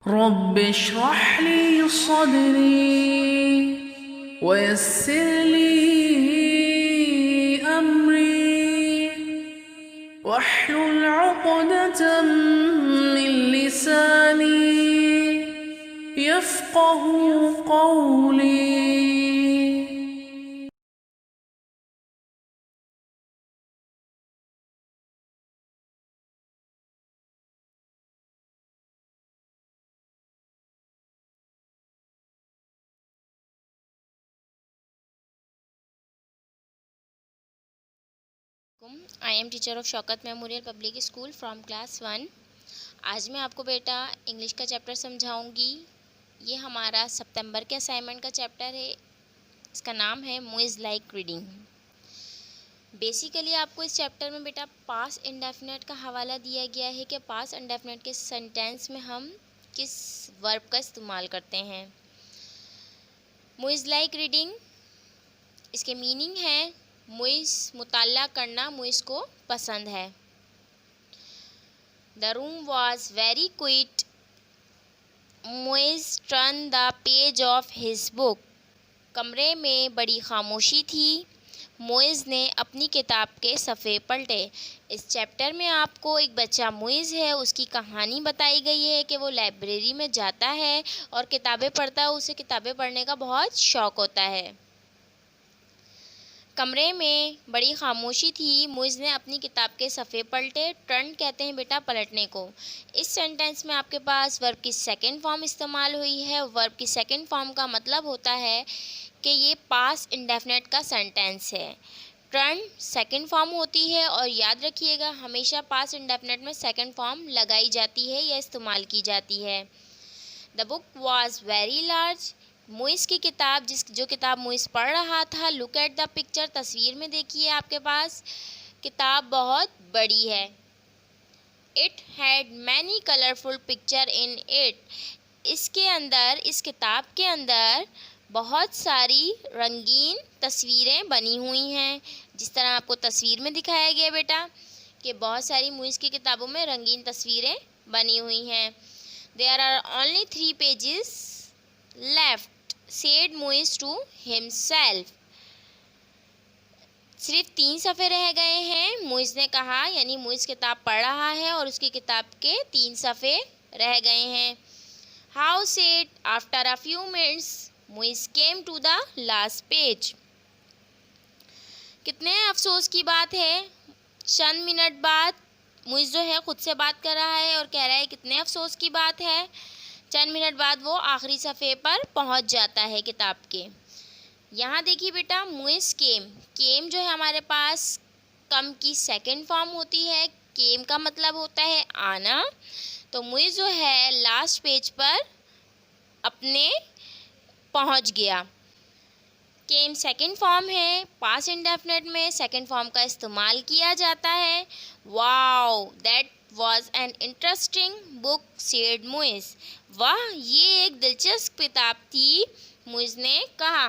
रब्ब इश्रह ली सदरी वयस्सिर ली अमरी वहलुल उक़दतम मिन लिसानी यफ़क़हू क़ौली। I am teacher of Shaukat Memorial Public School from class 1। आज मैं आपको बेटा इंग्लिश का चैप्टर समझाऊंगी। ये हमारा सितंबर के असाइनमेंट का चैप्टर है। इसका नाम है मूवीज लाइक रीडिंग। बेसिकली आपको इस चैप्टर में बेटा पास्ट इंडेफिनिट का हवाला दिया गया है कि पास्ट इंडेफिनिट के सेंटेंस में हम किस वर्ब का इस्तेमाल करते हैं। मूवीज लाइक रीडिंग, इसके मीनिंग है मुइज़ मुताला करना, मुइज़ को पसंद है। The room was very quiet, Muiz turn the page of his book. कमरे में बड़ी खामोशी थी, मुइज़ ने अपनी किताब के सफ़े पलटे। इस चैप्टर में आपको एक बच्चा मुइज़ है, उसकी कहानी बताई गई है कि वो लाइब्रेरी में जाता है और किताबें पढ़ता है। उसे किताबें पढ़ने का बहुत शौक़ होता है। कमरे में बड़ी खामोशी थी, मुइज़ ने अपनी किताब के सफ़े पलटे। टर्न कहते हैं बेटा पलटने को। इस सेंटेंस में आपके पास वर्ब की सेकंड फॉर्म इस्तेमाल हुई है। वर्ब की सेकंड फॉर्म का मतलब होता है कि ये पास्ट इंडेफिनिट का सेंटेंस है। टर्न सेकंड फॉर्म होती है और याद रखिएगा हमेशा पास्ट इंडेफिनिट में सेकंड फॉर्म लगाई जाती है या इस्तेमाल की जाती है। The book was very large, Muiz की किताब जो किताब मुइज़ पढ़ रहा था। लुक एट द पिक्चर, तस्वीर में देखिए आपके पास किताब बहुत बड़ी है। It had many colourful picture in it, इसके अंदर, इस किताब के अंदर बहुत सारी रंगीन तस्वीरें बनी हुई हैं। जिस तरह आपको तस्वीर में दिखाया गया बेटा कि बहुत सारी मुइज़ की किताबों में रंगीन तस्वीरें बनी हुई हैं। There are only 3 pages left, said Muizz to himself. सिर्फ 3 सफ़े रह गए हैं, मुइज़ ने कहा, यानी मुइज़ किताब पढ़ रहा है और उसकी किताब के 3 सफ़े रह गए हैं। How said after a few minutes, Muizz came to the last page. कितने अफसोस की बात है, चंद मिनट बाद मुइज़ जो है खुद से बात कर रहा है और कह रहा है कितने अफसोस की बात है। चंद मिनट बाद वो आखिरी सफ़े पर पहुंच जाता है किताब के। यहाँ देखिए बेटा मुइज़ केम जो है हमारे पास कम की सेकंड फॉर्म होती है। केम का मतलब होता है आना। तो मुइज़ जो है लास्ट पेज पर अपने पहुंच गया। केम सेकंड फॉर्म है, पास्ट इंडेफिनिट में सेकंड फॉर्म का इस्तेमाल किया जाता है। Wow that was an interesting book, said Muiz. वाह ये एक दिलचस्प किताब थी, मुइज़ ने कहा।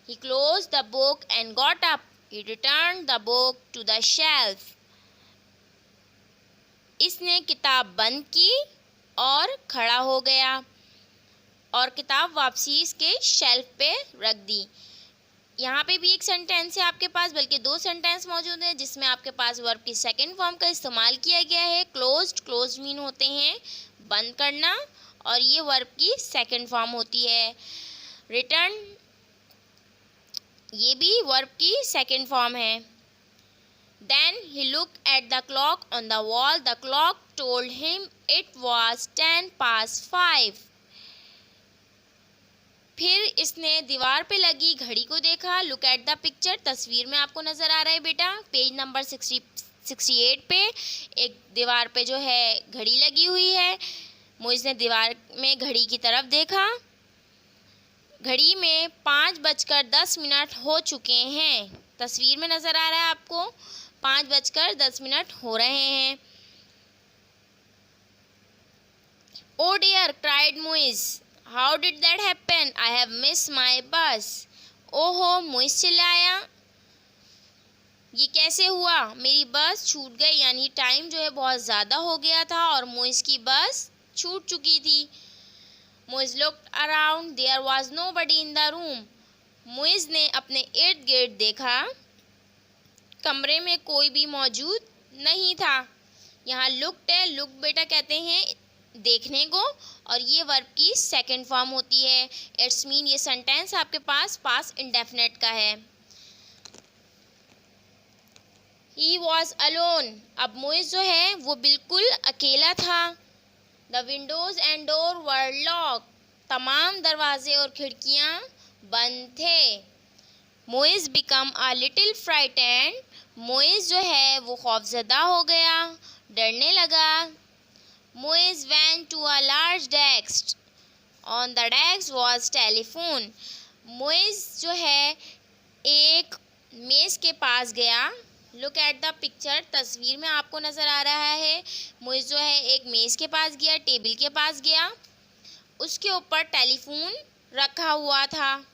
He close the book and got up, he return the book to the shelf. इसने किताब बंद की और खड़ा हो गया और किताब वापसी इसके शेल्फ पे रख दी। यहाँ पे भी एक सेंटेंस है आपके पास, बल्कि 2 सेंटेंस मौजूद हैं जिसमें आपके पास वर्ब की सेकंड फॉर्म का इस्तेमाल किया गया है। क्लोज्ड मीन होते हैं बंद करना और ये वर्ब की सेकंड फॉर्म होती है। रिटर्न ये भी वर्ब की सेकंड फॉर्म है। Then he look at the clock on the wall, the clock told him it was 5:10। फिर इसने दीवार पे लगी घड़ी को देखा। लुक एट द पिक्चर, तस्वीर में आपको नज़र आ रहा है बेटा पेज नंबर 68 पे एक दीवार पे जो है घड़ी लगी हुई है। मुइज़ ने दीवार में घड़ी की तरफ देखा। घड़ी में 5:10 हो चुके हैं। तस्वीर में नज़र आ रहा है आपको 5:10 हो रहे हैं। Oh dear cried Muiz, how did that happen, I have miss my bus. ओहो मुइज़ चिल्लाया, ये कैसे हुआ, मेरी बस छूट गई। यानी टाइम जो है बहुत ज़्यादा हो गया था और मुइज़ की बस छूट चुकी थी। Muiz looked around, there was nobody in the room. Muiz ने अपने इर्द गिर्द देखा, कमरे में कोई भी मौजूद नहीं था। यहाँ लुक्ड है, लुक बेटा कहते हैं देखने को, और ये वर्ब की सेकंड फॉर्म होती है। इट्स मीन ये सेंटेंस आपके पास पास्ट इंडेफिनिट का है। ही वॉज अलोन, अब मुइज़ जो है वो बिल्कुल अकेला था। The windows and door were locked, तमाम दरवाजे और खिड़कियाँ बंद थे। Muiz became a little frightened, Muiz जो है वो खौफजदा हो गया, डरने लगा। Muiz went to a large desk, on the desk was telephone, Muiz जो है एक मेज़ के पास गया। लुक एट द पिक्चर, तस्वीर में आपको नज़र आ रहा है मुइज़ जो है एक मेज़ के पास गया, टेबल के पास गया, उसके ऊपर टेलीफोन रखा हुआ था।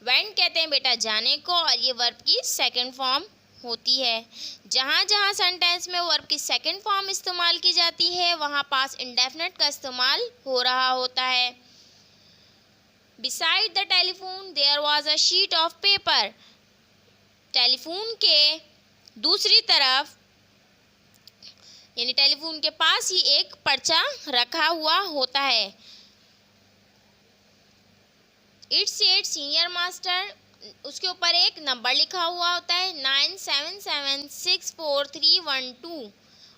वेंट कहते हैं बेटा जाने को, और ये वर्ब की सेकंड फॉर्म होती है। जहाँ जहाँ सेंटेंस में वर्ब की सेकंड फॉर्म इस्तेमाल की जाती है वहाँ पास्ट इंडेफिनिट का इस्तेमाल हो रहा होता है। Beside the telephone there was a sheet of paper, telephone के दूसरी तरफ यानी टेलीफोन के पास ही एक पर्चा रखा हुआ होता है। इट सेड सीनियर मास्टर, उसके ऊपर एक नंबर लिखा हुआ होता है 97764312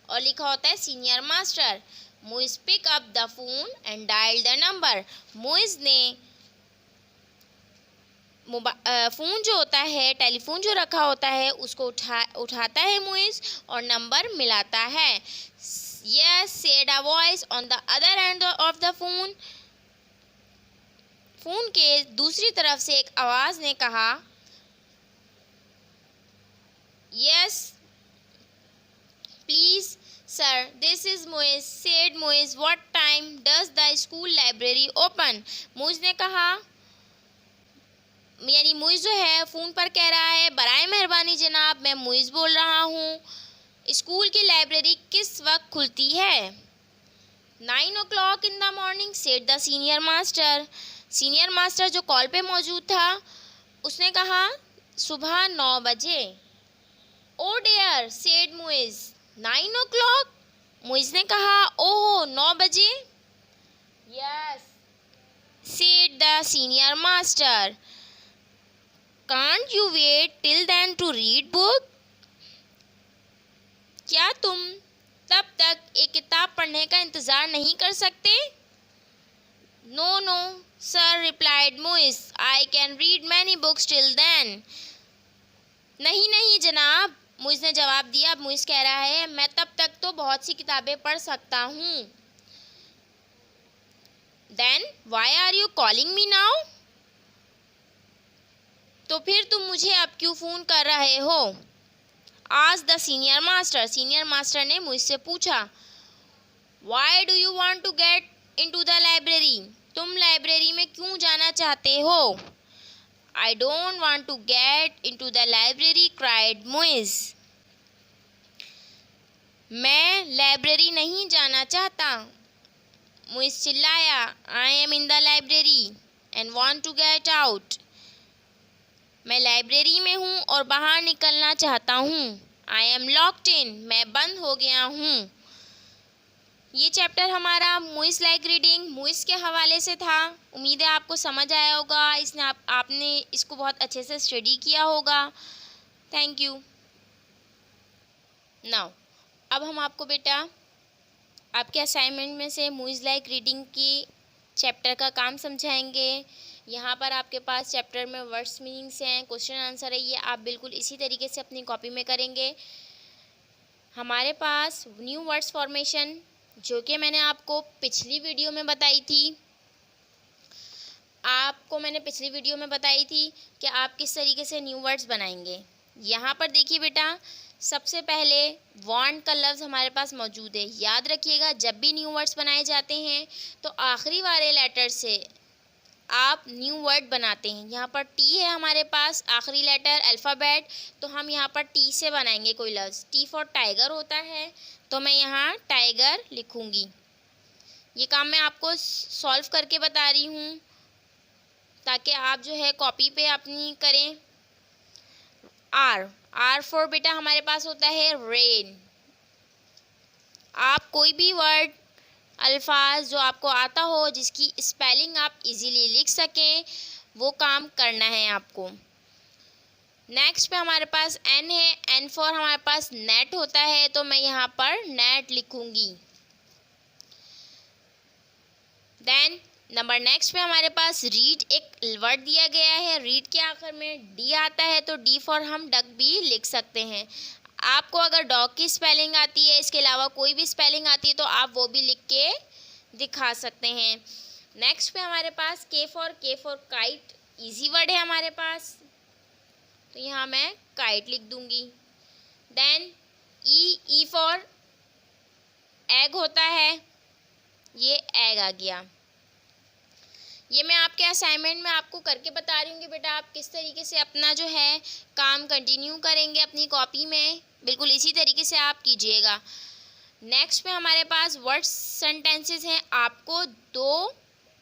और लिखा होता है senior master. Muiz pick up the phone and dial the number, Muiz ने फ़ोन जो होता है, टेलीफोन जो रखा होता है उसको उठाता है मुइज़ और नंबर मिलाता है। Yes said a voice on the other end of the phone, phone के दूसरी तरफ से एक आवाज़ ने कहा। Yes please sir, this is Muiz, said Muiz, what time does the school library open, Muiz ने कहा, यानी मुइज़ जो है फ़ोन पर कह रहा है बराए मेहरबानी जनाब, मैं मुइज़ बोल रहा हूँ, स्कूल की लाइब्रेरी किस वक्त खुलती है। 9 o'clock in the morning said the senior master, senior master जो कॉल पे मौजूद था उसने कहा सुबह 9 बजे। Oh dear said Muiz, 9 o'clock, Muiz ने कहा ओहो 9 बजे। Yes said the senior master, can't you wait till then to read book, क्या तुम तब तक एक किताब पढ़ने का इंतज़ार नहीं कर सकते। No no sir replied Muiz, I can read many books till then, नहीं नहीं जनाब, मुइज़ ने जवाब दिया। अब मुइज़ कह रहा है मैं तब तक तो बहुत सी किताबें पढ़ सकता हूँ। Then why are you calling me now, तो फिर तुम मुझे अब क्यों फ़ोन कर रहे हो। आज the senior master, senior master ने मुझसे पूछा। Why do you want to get into the library, तुम लाइब्रेरी में क्यों जाना चाहते हो। I don't want to get into the library cried Muiz, मैं लाइब्रेरी नहीं जाना चाहता, मुइज़ चिल्लाया। I am in the library and want to get out, मैं लाइब्रेरी में हूँ और बाहर निकलना चाहता हूँ। आई एम लॉक्ड इन, मैं बंद हो गया हूँ। ये चैप्टर हमारा मुइज़ लाइक रीडिंग मुइज़ के हवाले से था। उम्मीद है आपको समझ आया होगा, आपने इसको बहुत अच्छे से स्टडी किया होगा। Thank you. नाउ अब हम आपको बेटा आपके असाइनमेंट में से मुइज़ लाइक रीडिंग की चैप्टर का काम समझाएंगे। यहाँ पर आपके पास चैप्टर में वर्ड्स मीनिंग्स हैं, क्वेश्चन आंसर है, ये आप बिल्कुल इसी तरीके से अपनी कॉपी में करेंगे। हमारे पास न्यू वर्ड्स फॉर्मेशन जो कि मैंने आपको पिछली वीडियो में बताई थी, कि आप किस तरीके से न्यू वर्ड्स बनाएंगे। यहाँ पर देखिए बेटा, सबसे पहले वांट का लफ्ज़ हमारे पास मौजूद है। याद रखिएगा जब भी न्यू वर्ड्स बनाए जाते हैं तो आखिरी वाले लेटर से आप न्यू वर्ड बनाते हैं। यहाँ पर टी है हमारे पास, आखिरी लेटर अल्फ़ाबेट, तो हम यहाँ पर टी से बनाएंगे कोई लफ्ज़। टी फॉर टाइगर होता है तो मैं यहाँ टाइगर लिखूँगी। ये काम मैं आपको सॉल्व करके बता रही हूँ ताकि आप जो है कॉपी पे अपनी करें। आर फॉर बेटा हमारे पास होता है रेन। आप कोई भी वर्ड अल्फाज जो आपको आता हो, जिसकी स्पेलिंग आप इजीली लिख सकें, वो काम करना है आपको। नेक्स्ट पे हमारे पास एन है। एन फॉर हमारे पास नेट होता है, तो मैं यहाँ पर नेट लिखूंगी। देन नंबर नेक्स्ट पे हमारे पास रीड एक वर्ड दिया गया है। रीड के आखिर में डी आता है, तो डी फॉर हम डक भी लिख सकते हैं। आपको अगर डॉग की स्पेलिंग आती है, इसके अलावा कोई भी स्पेलिंग आती है, तो आप वो भी लिख के दिखा सकते हैं। नेक्स्ट पे हमारे पास के फॉर काइट, इजी वर्ड है हमारे पास, तो यहाँ मैं काइट लिख दूंगी। देन ई फॉर एग होता है, ये एग आ गया। ये मैं आपके असाइनमेंट में आपको करके बता रही हूँ कि बेटा आप किस तरीके से अपना जो है काम कंटिन्यू करेंगे अपनी कॉपी में, बिल्कुल इसी तरीके से आप कीजिएगा। नेक्स्ट पे हमारे पास वर्ड सेंटेंसेस हैं। आपको 2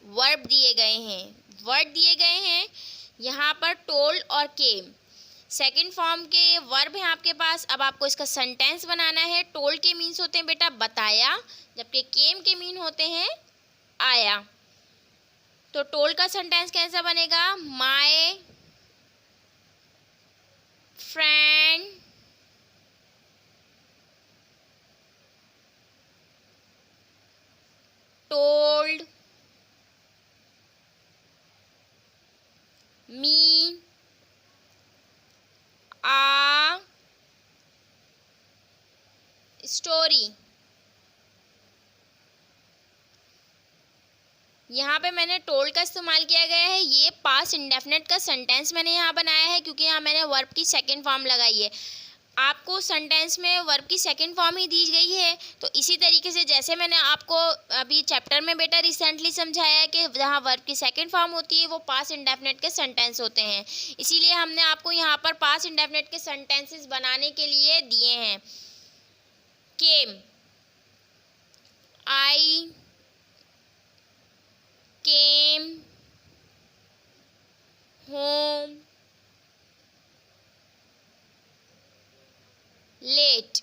वर्ब दिए गए हैं, वर्ड दिए गए हैं यहाँ पर टोल्ड और केम। सेकंड फॉर्म के वर्ब हैं आपके पास। अब आपको इसका सेंटेंस बनाना है। टोल्ड के मीन्स होते हैं बेटा बताया, जबकि केम के मीन होते हैं आया। तो टोल्ड का सेंटेंस कैसा बनेगा? My friend told me a story. यहाँ पे मैंने टोल्ड का इस्तेमाल किया गया है। ये पास्ट इंडेफिनेट का सेंटेंस मैंने यहाँ बनाया है, क्योंकि यहाँ मैंने वर्ब की सेकंड फॉर्म लगाई है। आपको सेंटेंस में वर्ब की सेकंड फॉर्म ही दी गई है, तो इसी तरीके से जैसे मैंने आपको अभी चैप्टर में बेटा रिसेंटली समझाया है कि जहाँ वर्ब की सेकंड फॉर्म होती है वो पास्ट इंडेफिनेट के सेंटेंस होते हैं। इसीलिए हमने आपको यहाँ पर पास्ट इंडेफिनेट के सेंटेंसेस बनाने के लिए दिए हैं। केम, आई केम होम लेट।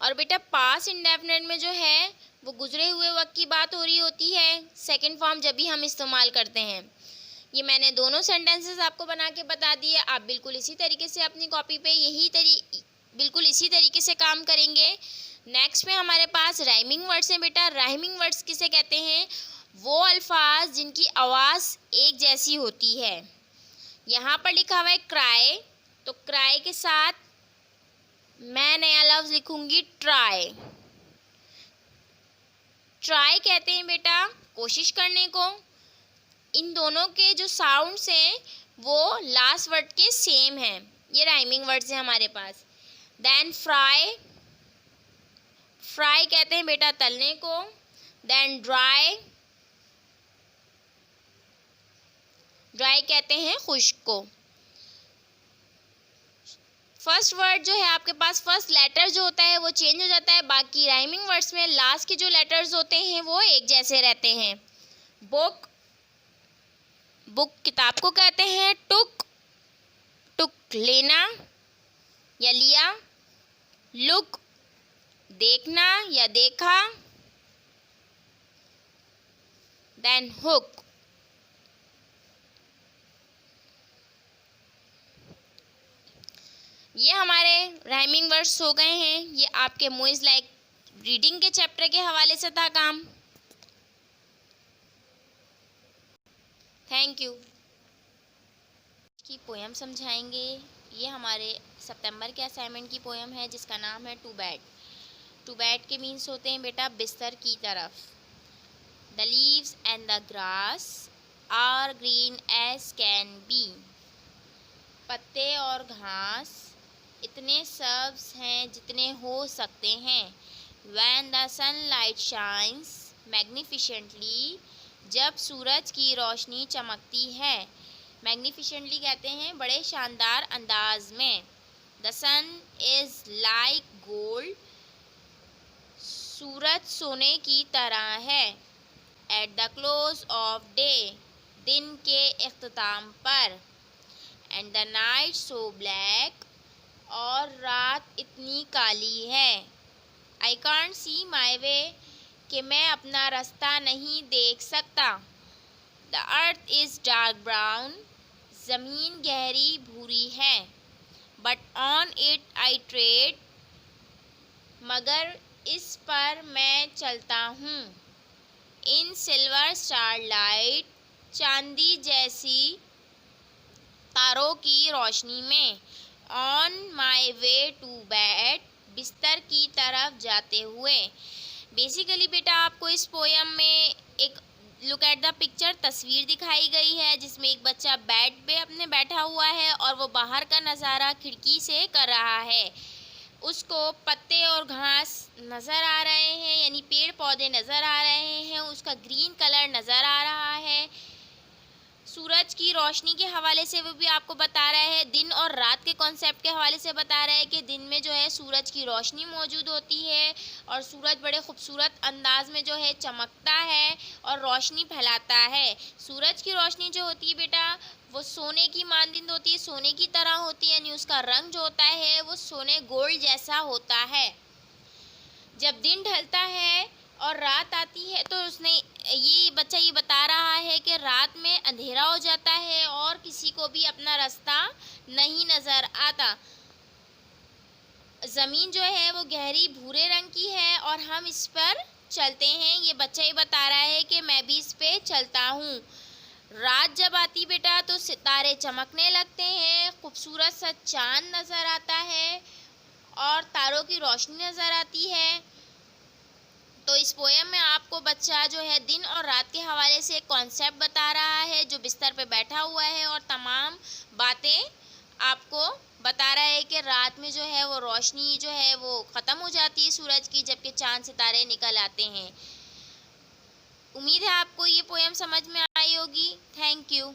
और बेटा पास्ट इंडेफिनेट में जो है वो गुजरे हुए वक्त की बात हो रही होती है, सेकंड फॉर्म जब भी हम इस्तेमाल करते हैं। ये मैंने दोनों सेंटेंसेस आपको बना के बता दिए। आप बिल्कुल इसी तरीके से अपनी कॉपी पे बिल्कुल इसी तरीके से काम करेंगे। नेक्स्ट में हमारे पास राइमिंग वर्ड्स हैं बेटा। राइमिंग वर्ड्स किसे कहते हैं? वो अल्फाज जिनकी आवाज़ एक जैसी होती है। यहाँ पर लिखा हुआ है क्राई, तो क्राई के साथ मैं नया लफ्ज़ लिखूंगी ट्राई। ट्राई कहते हैं बेटा कोशिश करने को। इन दोनों के जो साउंड्स हैं वो लास्ट वर्ड के सेम हैं। ये राइमिंग वर्ड्स हैं हमारे पास। देन फ्राई, फ्राई कहते हैं बेटा तलने को। देन ड्राई, ड्राई कहते हैं खुश्क को। फर्स्ट वर्ड जो है आपके पास, फर्स्ट लेटर जो होता है वो चेंज हो जाता है। बाकी राइमिंग वर्ड्स में लास्ट के जो लेटर्स होते हैं वो एक जैसे रहते हैं। बुक, बुक किताब को कहते हैं। टुक, टुक लेना या लिया। लुक, देखना या देखा। देन हुक, ये हमारे राइमिंग वर्ड्स हो गए हैं। ये आपके मूवीज लाइक रीडिंग के चैप्टर के हवाले से था काम। Thank you. की पोएम समझाएंगे। ये हमारे सितंबर के असाइनमेंट की पोएम है जिसका नाम है टू बेड। टू बेड के मीन्स होते हैं बेटा बिस्तर की तरफ। The leaves and the grass are green as can be. पत्ते और घास इतने सब्ज हैं जितने हो सकते हैं। When the sunlight shines magnificently, जब सूरज की रोशनी चमकती है। मैग्निफिशेंटली कहते हैं बड़े शानदार अंदाज में। The sun is like gold, सूरज सोने की तरह है। At the close of day, दिन के इख्तिताम पर। And the night so black, और रात इतनी काली है। आई कांट सी माई वे, कि मैं अपना रास्ता नहीं देख सकता। The earth is dark brown, ज़मीन गहरी भूरी है। But on it I trade, मगर इस पर मैं चलता हूँ। इन सिल्वर स्टार लाइट, चांदी जैसी तारों की रोशनी में। On my way to bed, बिस्तर की तरफ जाते हुए। बेसिकली बेटा आपको इस पोयम में एक लुक एट द पिक्चर तस्वीर दिखाई गई है, जिसमें एक बच्चा बेड पे अपने बैठा हुआ है और वो बाहर का नज़ारा खिड़की से कर रहा है। उसको पत्ते और घास नज़र आ रहे हैं, यानी पेड़ पौधे नज़र आ रहे हैं, उसका ग्रीन कलर नज़र आ रहा है। सूरज की रोशनी के हवाले से वो भी आपको बता रहा है, दिन और रात के कॉन्सेप्ट के हवाले से बता रहा है कि दिन में जो है सूरज की रोशनी मौजूद होती है और सूरज बड़े खूबसूरत अंदाज में जो है चमकता है और रोशनी फैलाता है। सूरज की रोशनी जो होती है बेटा वो सोने की मानदिंद होती है, सोने की तरह होती है, यानी उसका रंग जो होता है वो सोने गोल्ड जैसा होता है। जब दिन ढलता है और रात आती है तो ये बच्चा ये बता रहा है कि रात में अंधेरा हो जाता है और किसी को भी अपना रास्ता नहीं नज़र आता। ज़मीन जो है वो गहरी भूरे रंग की है और हम इस पर चलते हैं। ये बच्चा ये बता रहा है कि मैं भी इस पे चलता हूँ। रात जब आती बेटा तो सितारे चमकने लगते हैं, खूबसूरत सा चाँद नज़र आता है और तारों की रोशनी नज़र आती है। तो इस पोएम में आपको बच्चा जो है दिन और रात के हवाले से एक कॉन्सेप्ट बता रहा है, जो बिस्तर पे बैठा हुआ है और तमाम बातें आपको बता रहा है कि रात में जो है वो रोशनी जो है वो ख़त्म हो जाती है सूरज की, जबकि चांद सितारे निकल आते हैं। उम्मीद है आपको ये पोएम समझ में आई होगी। Thank you.